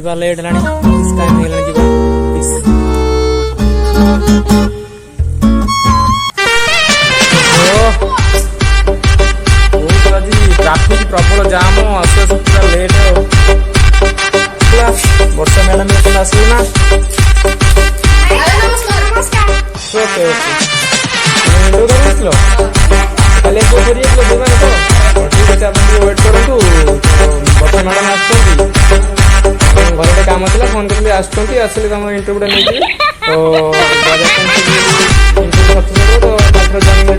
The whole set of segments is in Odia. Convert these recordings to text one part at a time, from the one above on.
जीवा लेट लानी ऑफिस टाइम हे लानी जीवा ट्राफिक प्रबल जाम आसु आसु पूरा लेट वर्षा मैडम कल आसू ना ओके ओके कल ठीक अच्छे आप वेट करूँ वर्षा मैडम आसुँच घर कम था फोन कर आसली तुम इंटरव्यूटा नहीं तो इंटरव्यू तो जॉइनिंग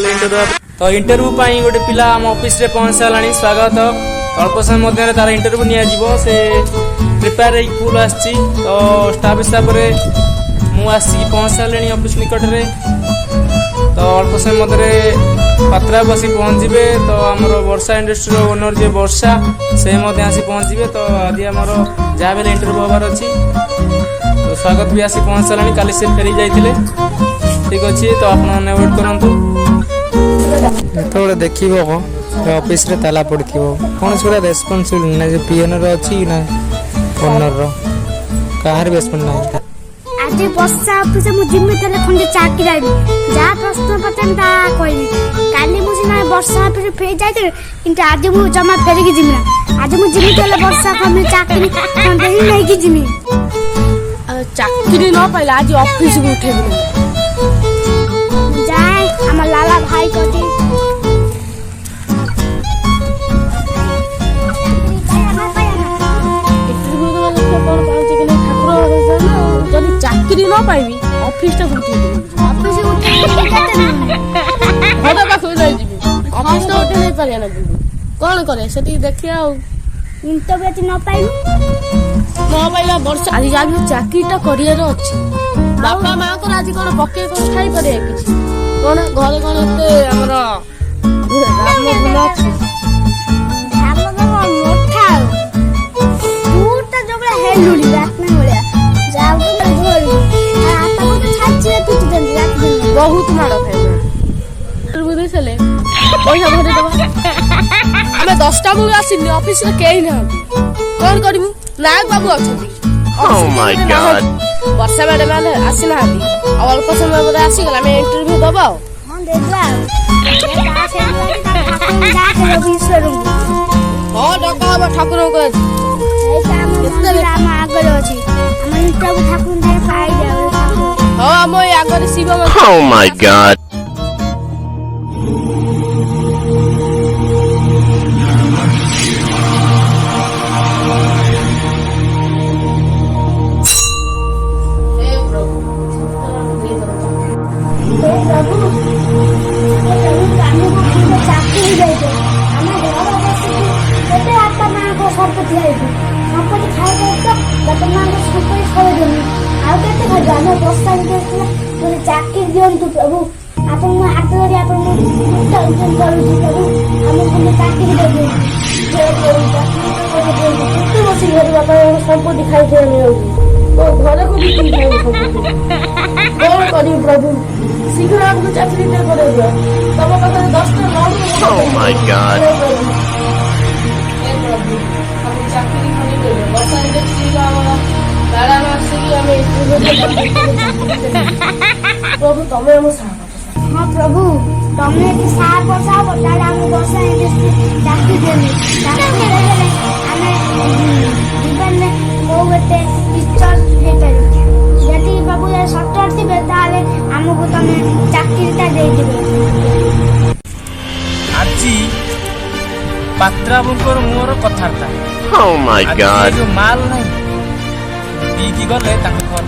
लेटर तो इंटरव्यू गोटे पिला आम ऑफिस रे पहुंच सारा स्वागत अल्प समय मध्य तार इंटरव्यू निया से प्रिपेयर फुल आसी तो स्टाफ हिसाब से मुझे पहुंच सारे ऑफिस निकट में तो अल्प समय मध्य पात्रा बसी पहुँचे तो आमर वर्षा इंडस्ट्री ओनर जे वर्षा से आसी पहुँचे तो आज आमर जहाँ भी इंटरव्यू हबार अच्छी तो स्वागत भी आसी पहुँच सारा काली से फेरी जाते ठीक अच्छे तो आपने वेट करूँ तो देख ऑफिस रे ताला पड़ कौन से रेस्पॉन्सिबल ना पीएनर अच्छी ना ओनर कहार रेस्पॉन्स ना आज वर्षा ऑफिस मु जिम्मे तले खंडे चाकरी आबी जा प्रश्न पचान ता कहली काली मु सिना वर्षा ऑफिस फेर जाइते किंतु आज मु जमा फेर के जिम्मे आज मु जिम्मे तले वर्षा खंडे चाकरी खंडे ही नहीं की जिम्मे चाकरी न पाइला आज ऑफिस में उठे जाए हमर लाला भाई कथि चाकरी न पाइबी ऑफिस टा उठे ऑफिस उठे घर पाखु जाई जीबी ऑफिस टा उठे नहीं पारिया ना कौन करे सेठी देखिया इंटरव्यू न पाइला वर्षा आज जाबी चाकरी टा करियर अछि बापा मां को आज कोन पक्के को खाई करे किछि कोन घरे कोन एते हमर राम गुण अछि मोठा तू तो जबला हेलुली बात ना होलिया जाऊ तो झोली आता को छाची तू तो जल्दी रात दिन बहुत माड़ खाइबे बुझे चले पैसा भरे दबा हमें 10टा को आसिनी ऑफिस रे केही ना कोन करिमु नायक बाबू अछथि Oh my god Varsha madam आले आसी ना अब अल्प समय पर आसी गला मैं इंटरव्यू दबा हां देखबा ये का से जा के विश्वरू हां डका ठाकुर को ए काम राम आगल अछि हम इंटरव्यू ठाकुर दे पाई जाऊ हां हम आगरे शिव Oh my god चाकरी दिंतु प्रभु आप हाथ धरी आप चाकरी देवे बस घर बापा संपत्ति खाई तो घर को भी कौन कर प्रभु शीघ्र आपको चाकरी कर तुम पाखे 10टा Oh my god चाकरी वर्षा इंडस्ट्री प्रभु तमें हम हाँ प्रभु तमें यदि साथ वर्षा बताले हम वर्षा इंडस्ट्री चाकरी देनी जीवन में मो गोटे टीचर यदि प्रभु सटर थे ताले हमको तमें चाकरीटा दे देबे आज पात्राबुंकर मोर कथार्ता Oh my god जो माल नहीं पीकी गले ताके घर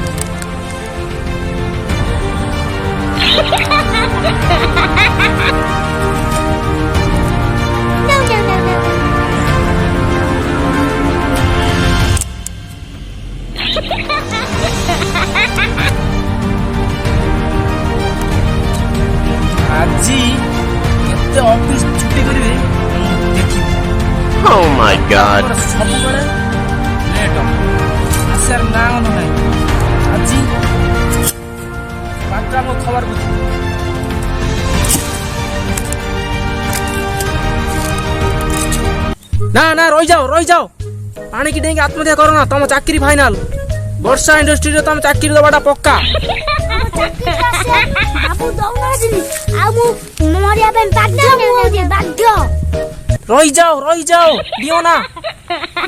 आज केते ऑफिस छुट्टी करिवे देखि Oh my god सब बड़े लेट आसर ना नहीं आज ପୁରା ମୋ ଖବର ବୁଝ। ନା ନା ରହିଯାଅ ପାଣିକି ଡେଇଁକି ଆତ୍ମହତ୍ୟା କର ନା, ତମ ଚାକିରି ଫାଇନାଲ। ବର୍ଷା ଇଣ୍ଡଷ୍ଟ୍ରିରେ ତମ ଚାକିରି ଦବାଟା ପକ୍କା। ବାବୁ ଦଉନାହାନ୍ତି ଆଉ ମୁଁ ମରିବା ପାଇଁ ବାଧ୍ୟ ରହିଯାଅ ଦିଅ ନା।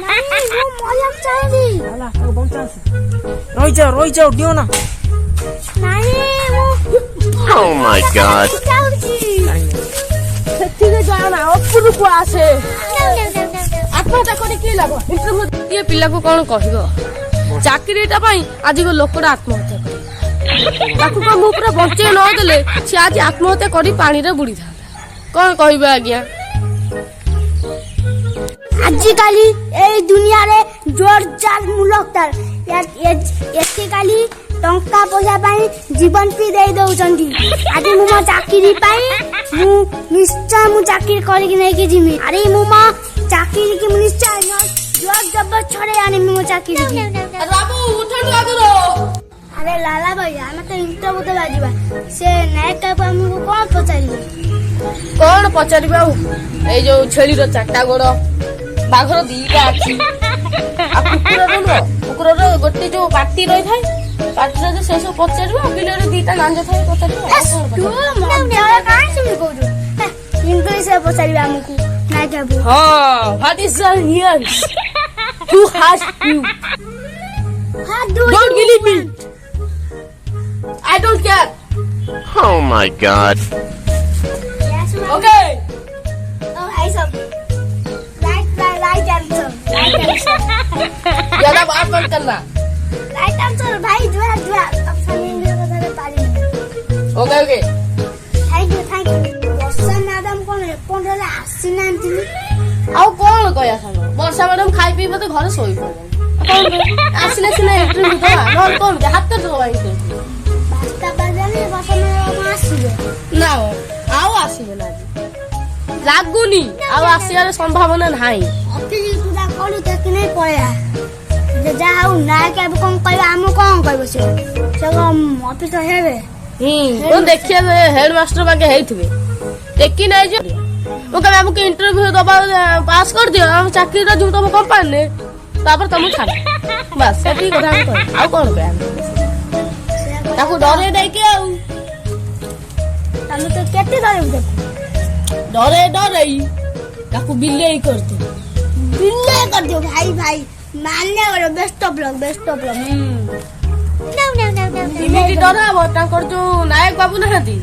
ନାଇଁ ମୁଁ ମରିବାକୁ ଚାହୁଁଛି। ରହିଯାଅ ଦିଅ ନା। ନାଇଁ ମୁଁ Oh my God. ଚାହୁଁଛି। ସେଠିକି ଯାଆନା, ଉପରକୁ ଆସେ। ଆତ୍ମହତ୍ୟା କରି କି ଲାଭ? ଇଏ ପିଲାକୁ କଣ କହିବ? ଚାକିରିଟା ପାଇଁ ଆଜି ଲୋକଟା ଆତ୍ମହତ୍ୟା କରେ। ତାକୁ କଣ ମୁଁ ପୁରା ବଞ୍ଚେଇ ନ ଦେଲେ ସେ ଆଜି ଆତ୍ମହତ୍ୟା କରି ପାଣିରେ ବୁଡିଥାନ୍ତା। କଣ କହିବେ ଆଜ୍ଞା? ଆଜିକାଲି ଏଇ ଦୁନିଆରେ ଜୋରଜାର ମୂଲକତାର ଏଥିକାଲି ଟଙ୍କା ପଇସା ପାଇଁ ଜୀବନ ବି ଦେଇ ଦଉଛନ୍ତି। ଆଜି ମୁଁ ମୋ ଚାକିରି ପାଇଁ ମୁଁ ନିଶ୍ଚୟ ଚାକିରି କରିକି ନେଇକି ଯିବି। ଆରେ ମୁଁ ମୋ ଚାକିରି କି ମୁଁ ନିଶ୍ଚୟ ଜୋର ଜବର ଛଡେଇ ଆଣିବି ମୋ ଚାକିରି। ବାବୁ ଉଠନ୍ତୁ ଆଗରୁ। ଆରେ ଲାଲା ଭାଇ ଆମେ ତ ଇଣ୍ଟରଭ୍ୟୁ ଦେବା ଯିବା। ସେ ନାୟକ ଆମକୁ କଣ ପଚାରିବେ? କଣ ପଚାରିବେ ଆଉ? ଏଇ ଯୋଉ ଛେଳିର 4ଟା ଗୋଡ, ବାଘର 2ଟା ଆଖି, ଆଉ କୁକୁରର ଗୋଟେ ଯୋଉ ପାଟି ରହିଥାଏ, ପାଟିରେ ସେ ସବୁ ପଚାରିବ। ବିଲରେ 2ଟା ଲାଞ୍ଜ ଥାଏ ପଚାରିବ। ଇଂଲିଶରେ ପଚାରିବେ ଆମକୁ ନାୟକ ବାବୁ। ହଁ, what is your ears? Who has you? Don't believe me. I don't care. Oh my God. Okay. Right answer ज्यादा बात मत करना। राइट आंसर भाई जुआ ऑप्शन इंग्लिश बताने पारी। Okay thank you Varsha madam कोन एपनले आसीनांती। ଆଉ କଣ କହିବା ସାଙ୍ଗ? ବର୍ଷା ମ୍ୟାଡାମ ଖାଇ ପିଇ ବୋଧେ ଘରେ ଶୋଇ ପଡିଲେ। ଆସିଲେ ସିନା ଇଣ୍ଟରଭ୍ୟୁ ଦବା, ନହେଲେ କଣ ହାତ ଦବା ଇଣ୍ଟରଭ୍ୟୁ। ବାସ୍ତା ବାଜାନି ବର୍ଷା ମ୍ୟାଡମ ଆସିବେ ନା ଆଉ ଆସିବେ ନା, ଲାଗୁନି ଆଉ ଆସିବାର ସମ୍ଭାବନା ନାହିଁ। ଅଫିସ ପୁରା କଲୁ ଦେଖି ନାହିଁ ପଳେଆ। ଯାହା ହଉ ନାୟକ ଏବେ କଣ କହିବା, ଆମକୁ କଣ କହିବ ସେ ଅଫିସର ହେବେ। ଦେଖିବା ହେଡ ମାଷ୍ଟର ବାଗେ ହେଇଥିବେ। ଟେକି ନାଇଁ ଯେ ମୁଁ କହିବି ଆମକୁ ଇଣ୍ଟରଭ୍ୟୁ ଦବା ପାସ୍ କରିଦିଅ, ଆମ ଚାକିରିଟା ଯିବୁ ତମ କମ୍ପାନୀରେ, ତାପରେ ତମକୁ ଛାଡ। ବାସ୍ ସେତିକି କଥା ଆମେ କହିବା, ଆଉ କଣ କହିବା? ତାକୁ ଡରେଇ ଦେଇକି ଆଉ ତମେ ତ କେତେ ଧରିବୁ ଦେଖୁ ଡରେଇ ତାକୁ ବିଲେଇ କରିଦିଅ। ବିଲେଇ କରିଦିଅ ଭାଇ ମାନେ ବେଷ୍ଟ ଅଫ ଲକ୍। ଏମିତି ଡରାବ, ତାଙ୍କର ଯୋଉ ନାୟକ ବାବୁ ନାହାନ୍ତି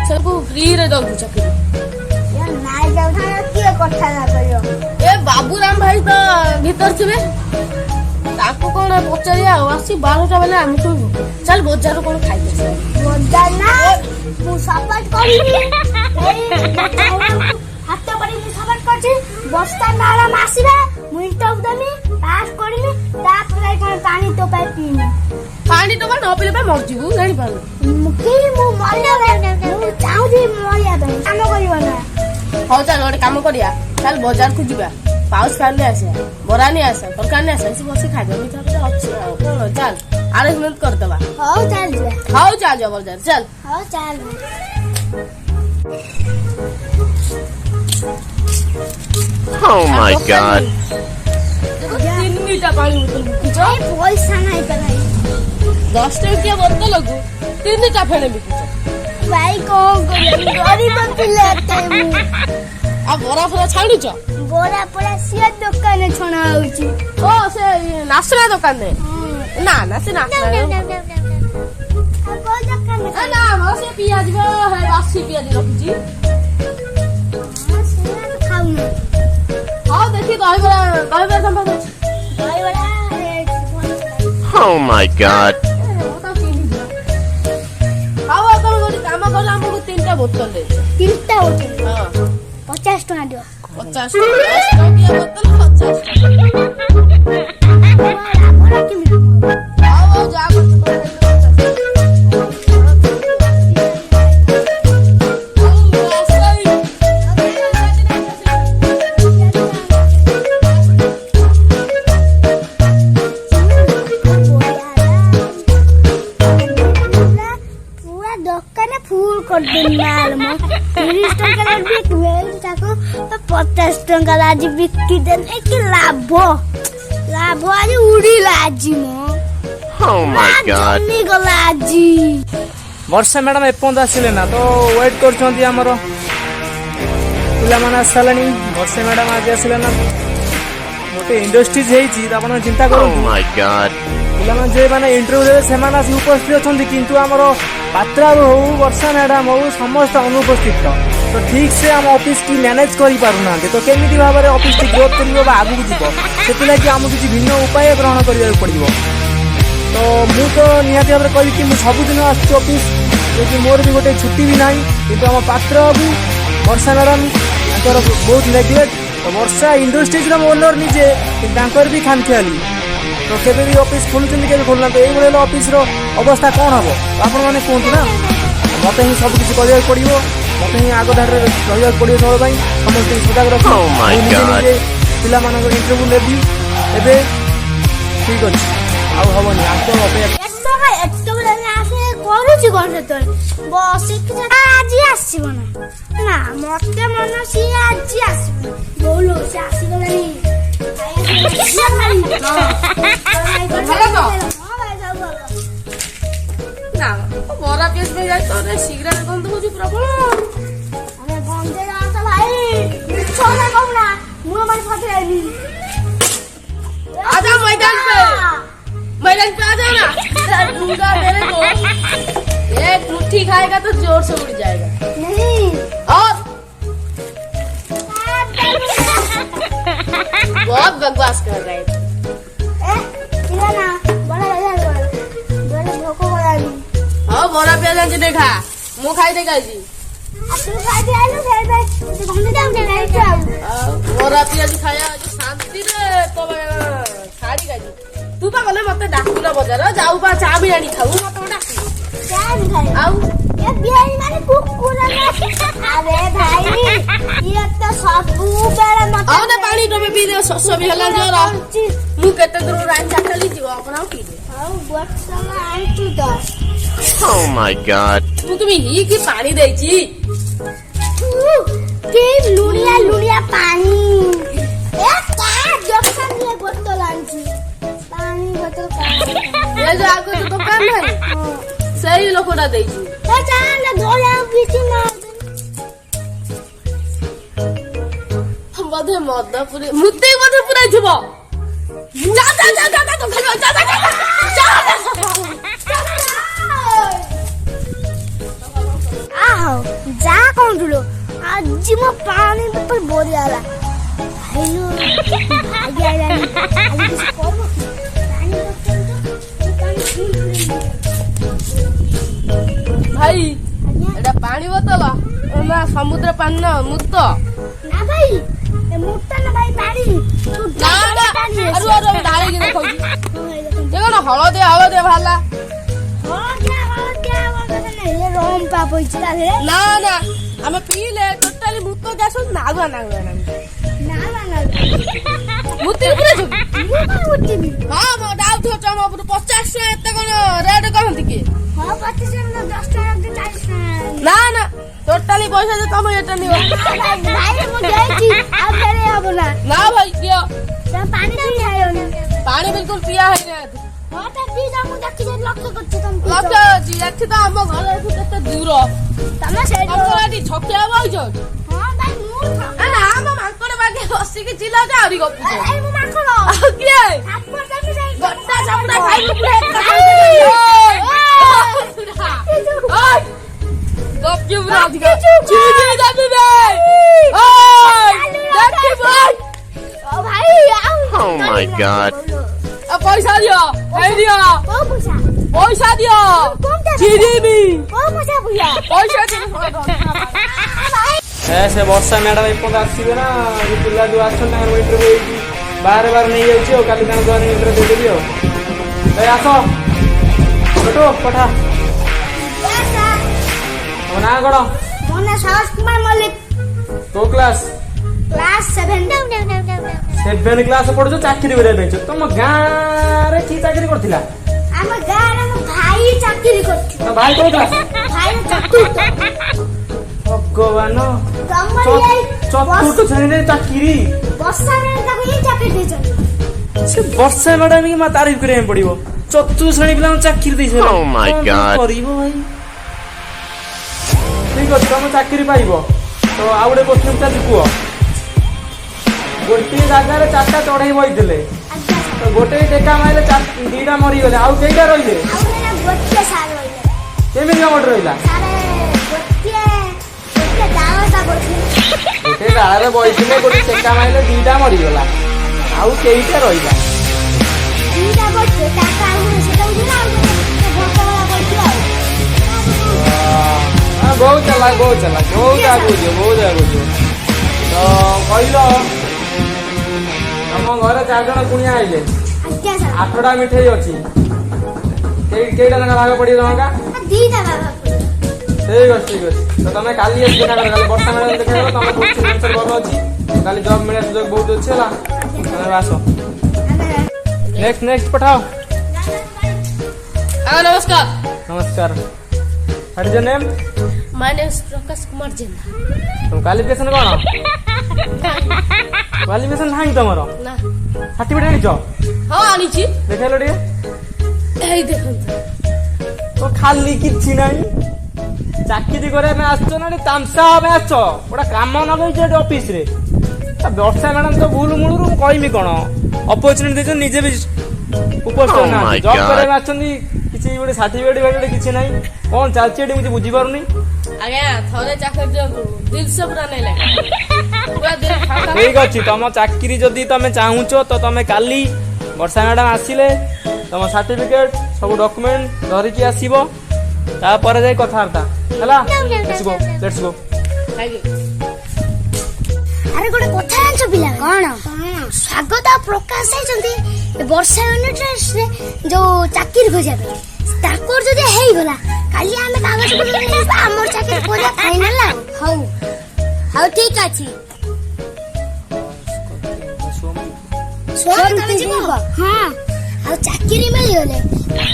ସବୁ ଫ୍ରିରେ ଦଉଛି ଚାକିରି। ନାଇଁ ଯାଉଥା କିଏ କଥା ନା କରିବ। ଏ ବାବୁରାମ ଭାଇ ତ ଭିତରେ ଥିବେ, ତାକୁ କଣ ପଚାରିବା ଆଉ। ଆସି 12ଟା ବେଳେ ଆମକୁ ଚାଲ ବଜାରରୁ କଣ ଖାଇକି ବଜାର ନା ମୁଁ ସପୋର୍ଟ କରିବି। ହାତ କରି ମୁଁ ସପୋର୍ଟ କରୁଛି। ବର୍ଷା ମ୍ୟାଡାମ ଆସିବେ, ମୁଁ ଇଣ୍ଟରଭ୍ୟୁ ଦେବି, ପାସ୍ କରିବି, ତାପରେ କଣ ପାଣି ଟୋପାଏ ପିଇବି। ପାଣି ଟୋପା ନ ପିଇଲେ ମରିଯିବୁ, ଜାଣିପାରୁ। ମୁଁ ଚାହୁଁଛି ମରିବା ପାଇଁ, କାମ କରିବ ନା। ହଉ ଚାଲ ଗୋଟେ କାମ କରିବା, ଚାଲ ବଜାରକୁ ଯିବା, ପାଉସ ଫ୍ୟାନ୍ ନେଇ ଆସିବା, ବରା ନେଇ ଆସିବା, ତରକାରୀ ନେଇ ଆସିବା, ବସି ଖାଇବା। ମିଠା ପିଠା ଅଛି ଆଉ କଣ, ଚାଲ ଆରେଞ୍ଜମେଣ୍ଟ କରିଦବା। ହଉ ଚାଲ ଯିବା। ହଉ ଚାଲ ଯିବା ବଜାର, ଚାଲ। ହଉ ଚାଲ। Oh my God. 3ଟା ପାଣି ବୋତଲ ବିକୁଛ, ପଇସା ନାହିଁ ଭାଇ। 10 ଟଙ୍କିଆ ବୋତଲକୁ 3ଟା ଫେଣେ ବିକୁଛ। ଭାଇ କଣ କରିବି, ଗରିବ ପିଲା ଏତେ ମୁଁ। ଆଉ ବରା ଫରା ଛାଣୁଛ? ବରା ପରା ସିଏ ଦୋକାନରେ ଛଣା ହଉଛି। ଓ ସେ ନାସନା ଦୋକାନରେ? ନା ସେ ନାସନା ନା ସେ ପିଆଜି ବାସି ପିଆଜି ରଖୁଛି। ଖାଉନି। ହଉ ଦେଖି ଦହିବରା ତମ ପାଖରେ ଅଛି? Oh my God. ହଉ ତମେ ଗୋଟେ କାମ କର, ଆମକୁ 3ଟା ବୋତଲ ଦେଇଛ। 3ଟା ବୋତଲ? ହଁ 50 ଟଙ୍କା ଦିଅ। 50 ଟଙ୍କିଆ ବୋତଲ 50 ଟଙ୍କା। ହଉ ଯାହା କରୁଛ କର। କରିଦେବି ମାଲ ମୋ 30 ଟଙ୍କା ବିକିବେ ତାକୁ 50 ଟଙ୍କା ଆଜି ବିକିଦେଲେ କି ଲାଭ ଆଜି ଉଡ଼ିଲା ଆଜି ମୋ Oh my god. ଜମି ଗଲା ଆଜି ବର୍ଷା ମ୍ୟାଡାମ ଏପର୍ଯ୍ୟନ୍ତ ଆସିଲେ ନା ତ ୱେଟ୍ କରୁଛନ୍ତି ଆମର ପିଲାମାନେ ଆସିସାରିଲାଣି ବର୍ଷା ମ୍ୟାଡାମ ଆଜି ଆସିଲେ ନା ଗୋଟେ ଇଣ୍ଡଷ୍ଟ୍ରିଜ୍ ହେଇଛି ଆପଣ ଚିନ୍ତା Oh କରନ୍ତୁ my god. ପିଲାମାନେ ଯେ ମାନେ ଇଣ୍ଟରଭ୍ୟୁ ଦେବେ ସେମାନେ ଆସି ଉପସ୍ଥିତ ଅଛନ୍ତି କିନ୍ତୁ ଆମର ପାତ୍ରାରୁ ହଉ ବର୍ଷା ମ୍ୟାଡାମ ହଉ ସମସ୍ତେ ଅନୁପସ୍ଥିତ ତ ଠିକ ସେ ଆମ ଅଫିସ ଟି ମ୍ୟାନେଜ କରିପାରୁନାହାନ୍ତି ତ କେମିତି ଭାବରେ ଅଫିସ ଟି ଗ୍ରୋଥ କରିବ ବା ଆଗକୁ ଯିବ ସେଥିଲାଗି ଆମକୁ କିଛି ଭିନ୍ନ ଉପାୟ ଗ୍ରହଣ କରିବାକୁ ପଡ଼ିବ ତ ମୁଁ ତ ନିହାତି ଭାବରେ କହିବି କି ମୁଁ ସବୁଦିନ ଆସୁଛି ଅଫିସ ଯେହେତୁ ମୋର ବି ଗୋଟେ ଛୁଟି ବି ନାହିଁ କିନ୍ତୁ ଆମ ପାତ୍ର ବାବୁ ବର୍ଷା ମ୍ୟାଡାମ ତାଙ୍କର ବହୁତ ନେଗ୍ଲେକ୍ଟ ତ ବର୍ଷା ଇଣ୍ଡଷ୍ଟ୍ରିଜର ଓନର ନିଜେ କିନ୍ତୁ ତାଙ୍କର ବି ଖାମଖିଆଲି ତ କେବେ ବି ଅଫିସ ଖୋଲୁଛନ୍ତି କେବେ ଖୋଲୁନାହାନ୍ତି ଏଇଭଳି ହେଲେ ଅଫିସର ଅବସ୍ଥା କ'ଣ ହବ ଆପଣମାନେ କୁହନ୍ତୁ ନା ମୋତେ ହିଁ ସବୁ କିଛି କରିବାକୁ ପଡ଼ିବ ମୋତେ ହିଁ ଆଗ ଧାରରେ ରହିବାକୁ ପଡ଼ିବ ସବୁବେଳେ ପାଇଁ ସମସ୍ତଙ୍କୁ ସଜାଗ ରଖି Oh my ମୁଁ ନିଜେ God. ନିଜେ ପିଲାମାନଙ୍କର ଇଣ୍ଟରଭ୍ୟୁ ନେବି ଏବେ ଠିକ ଅଛି ଆଉ ହବନି ଆଗ ଅପେକ୍ଷା ଏତେବେଳେ ଆସେ କରୁଛି କଣ ସେତେବେଳେ ବସିକି ଆଜି ଆସିବ ନା ମତେ ମନ ସିଏ ଆଜି ଆସିବ ବୋଲ ସେ ଆସିଗଲାଣି ନା ବରା ପିଆଜ ପାଇଁ ଯାଇ ତ ସିଗାରେଟ ଗନ୍ଧ ହଉଛି ପ୍ରବଳ ଆରେ ଗନ୍ଧେର ଆସ ଭାଇ ମିଛ କଥା କହୁନା ମୁଁ ମାନେ ଫସେଇବି आजा मैदान पे आ जाओ ना दूंगा मेरे को एक मुट्ठी खाएगा तो जोर से उड़ जाएगा नहीं और बहुत बकवास कर रहे हैं ना बड़ा भोको करानी हाँ बड़ा प्याज आज देखा मुँह खाई देगा जी तू खाई दे आलू फिर मैं घूमने जाऊंगा नहीं जाऊं बड़ा प्याज खाया आज शांति रे तो खाड़ी का जी तू पा गले मते डाकुला बजार जाऊ पा चा भी आनी खाऊ मते डाकू क्या नहीं खाए आऊ ये बिहारी माने कुकुर अरे भाई ये तो सब बेरा मत आऊ ना पानी टोपे पी दे सस भी हला जरा मु केते दूर राइन चाटली जीव आपण आऊ पी दे आऊ बक्सला आंटू द Oh my god. तू तुम्ही ही की पानी देची के लुड़िया पानी ए का जक्सन ये बोतल आंची पानी बोतल का ये जो आगो तो दुकान है सही लोकोटा देची ए चाल गोला बीच में हम बधे मदपुरे मुते मदपुरे छुबो जा तो खाली जा आओ जा कौन दुलो आज मो पानी पर बोरिया ला हेलो भाई आइला आज किस करबो पानी भाई एटा पानी बोतल ना समुद्र पानी ना मुक्त ना भाई ए मुट्टा ना भाई पानी तू ना अरु डाले कि देखौ देखो ना हळदे भाला हो क्या ये रोम पाप होइछला रे ना हमें पीले टोटली मुक्त गैस नागुआ ना मुती पुरे छु मु का उठी हां मो डाउ थो चम 50 एते कोन रेट कहंती की हां 25 में 10 टका दे ना टोटली पैसा जे कम एटा नियो भाई मु जाईची अब फेरे अब ना भाई कियो पानी पी आयो पानी बिल्कुल पिया है रे हां त पी जा मु देखि जे लक्ष्य करछ तुम लक्ष्य जी एठी तो हम घर एठू केते दूर तमे सेठ हमको एठी छकिया बइछ हां भाई मु ना हम मांकड़ बागे बसी के चिल्ला जा आरी गप ए मु माखलो किए आपको तमे जाई गट्टा चपड़ा खाई पुरे ओय गप क्यों बुरा दिखा चीनी दाबी बे ओय देखी बोल ओ भाई आओ Oh my god. अब पैसा दियो दियो ओ पूछा पैसा दियो कौन दे चीनी भी ओ पूछा भैया पैसा दियो ସେ ବର୍ଷା ମ୍ୟାଡାମ ଏପର୍ଯ୍ୟନ୍ତ ଆସିବେ ନା ଏ ପିଲା ଯୋଉ ଆସଛନ୍ତି ତାଙ୍କର ଇଣ୍ଟରଭ୍ୟୁ ହେଇଛି ବାହାରେ ନେଇ ଯାଉଛି ଆଉ କାଲି ତାଙ୍କ ଦ୍ୱାରା ଇଣ୍ଟରଭ୍ୟୁ ଦେଇଦେବି ଆଉ ଭାଇ ଆସ ଛୋଟ ପଠା ମୋ ନାଁ କ'ଣ मोना साहस कुमार मल्लिक ତୋ କ୍ଲାସ୍ क्लास 7 7 କ୍ଲାସ୍ ପଢୁଛ ଚାକିରି କରିବା ପାଇଁ ତୁମ ଗାଁରେ କି ଚାକିରି କରିଥିଲା ଆମ ଗାଁରେ ମୋ ଭାଇ ଭାଇ ଚାକିରି କରୁଛି ତୋ ଭାଇ କୋଉଠି ଅଛି? ଭାଇ ଚାକିରି ଭଗବାନ ତମର ଚତୁର୍ଥ ଶ୍ରେଣୀରେ ଚାକିରି। ବର୍ଷା ବେଳେ ତାକୁ ହିଁ ଚାକିରି ଦେଇଛନ୍ତି। ସେ ବର୍ଷା ମ୍ୟାଡାମ କି ମା ତାରିଫ କରିବାକୁ ପଡିବ। ଚତୁର୍ଥ ଶ୍ରେଣୀ ପିଲାଙ୍କୁ ଚାକିରି ଦେଇଛନ୍ତି। Oh my God. କରିବ ଭାଇ। ଠିକ ଅଛି ତମ ଚାକିରି ପାଇବ। ତ ଆଉ ଗୋଟେ କୋଶ୍ଚିନ ଚାଲିଛି କୁହ। ଗୋଟିଏ ଜାଗାରେ 4ଟା ଚଢେଇ ବଇଥିଲେ। ଆଜ୍ଞା ତ ଗୋଟେ ଟେକା ମାରିଲେ 2ଟା ମରିଗଲେ। ଆଉ କେଇଟା ରହିଲେ? ଆଉ ଗୋଟେ ସାର ରହିଲେ କେମିତି ଗୋଟେ ରହିଲା? ସାରେ ଗୋଟେ ଡାଳଟା ବସିଲେ ଗୋଟେ ଡାଳରେ ବଇଥିଲେ ଗୋଟେ ଟେକା ମାରିଲେ 2ଟା ମରିଗଲା। ଆଉ କେଇଟା ରହିଲା? ଦିଟା ବସିଲେ ତାକୁ ଆଉ ସେଟା ଉଠିଲା ଆଉ ଗୋଟେ ଭୋଟଳା ବସିଲା ଆଉ ବହୁତ ଚାଲାକ ବହୁତ ଆଗକୁ ଯିବ ବହୁତ ଆଗକୁ ଯିବ। ତ କହିଲ ତମ ଘରେ 4 ଜଣ କୁଣିଆ ଆଇଲେ। ଆଜ୍ଞା ସାର୍ 8ଟା ମିଠେଇ ଅଛି। କେଇଟା ଲେଖା ଭାଗ ପଡିବ ଜଣକା? ଦିଟା ବାବା ଠିକ ଅଛି। ତ ତମେ କାଲି ଆସି ଦେଖା କର। କାଲି ବର୍ଷା ମ୍ୟାଡାମ ଦେଖା କର। ତମ କୋଶ୍ଚିନ୍ ଆନ୍ସର ଭଲ ଅଛି। କାଲି ଜବ୍ ମିଳିବା ସୁଯୋଗ ବହୁତ ଅଛି ହେଲା। ତମେ ଆସ। ନେକ୍ସଟ ପଠାଅ। ନମସ୍କାର। ନମସ୍କାର। What is your name? My name is Prakash Kumar Jena. ତମ କ୍ୱାଲିଫିକେସନ କଣ? କ୍ୱାଲିଫିକେସନ ନାହିଁ ତମର? ନା ସାର୍ଟିଫିକେଟ ଆଣିଛ? ହଁ ଆଣିଛି। ଦେଖାଇଲ ଟିକେ। ଏଇ ଦେଖନ୍ତୁ। ତ ଖାଲି କିଛି ନାହିଁ। ଚାକିରି କରିବା ପାଇଁ ଆସିଛ ନା ତାମସା ହବା ପାଇଁ ଆସିଛ? ଗୋଟେ କାମ ନଗେଇଛ ଏଠି ଅଫିସରେ। ବର୍ଷା ମ୍ୟାଡାମ ତ ଭୁଲ ମୂଳରୁ ମୁଁ କହିବି କଣ। ଅପରଚୁନିଟି ଦେଇଛନ୍ତି ନିଜେ ବି ଉପସ୍ଥିତ Oh ନାହାନ୍ତି। my job God. କରିବା ପାଇଁ ଆସିଛନ୍ତି। କିଛି ଗୋଟେ ସାର୍ଟିଫିକେଟ ଫାର୍ଟିଫିକେଟ କିଛି ନାହିଁ। କଣ ଚାଲିଛି ଏଠି ମୁଁ ବୁଝିପାରୁନି। ଆଜ୍ଞା ଥରେ ଚାକିରି ଦିଅନ୍ତୁ। ଦିଲସ ପୁରା ନେଲେ ପୁରା ଦିଲ ଫାଙ୍କା। ଠିକ ଅଛି ତମ ଚାକିରି ଯଦି ତମେ ଚାହୁଁଛ ତ ତମେ କାଲି ବର୍ଷା ମ୍ୟାଡାମ ଆସିଲେ ତମ ସାର୍ଟିଫିକେଟ ସବୁ ଡକୁମେଣ୍ଟ ଧରିକି ଆସିବ। ତାପରେ ଯାଇ କଥାବାର୍ତ୍ତା ହେଲା। Let's go. ଆଜ୍ଞା ଆରେ ଗୋଟେ କଥା ଜାଣିଛ ପିଲା କଣ? ସ୍ୱାଗତ ଆଉ ପ୍ରକାଶ ଯାଇଛନ୍ତି ବର୍ଷା ୟୁନିଟରେ ଯୋଉ ଚାକିରି ଖୋଜିବା ପାଇଁ। ତାଙ୍କର ଯଦି ହେଇଗଲା କାଲି ଆମେ କାଗଜ ପତ୍ର ନେଇଯିବା ଆମର ଚାକିରି ଖୋଜା ଫାଇନାଲ ଆଉ। ହଉ ଠିକ ଅଛି। ତମେ ଯିବ? ହଁ ଆଉ ଚାକିରି ମିଳିଗଲେ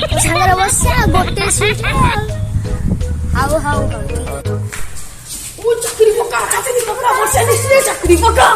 ମୋ ସାଙ୍ଗରେ ବସିବା ଆଉ ଗୋଟେ ସିଟ୍ ହଉ ଚାକିରି ପକା ବର୍ଷା ଚାକିରି ପକା।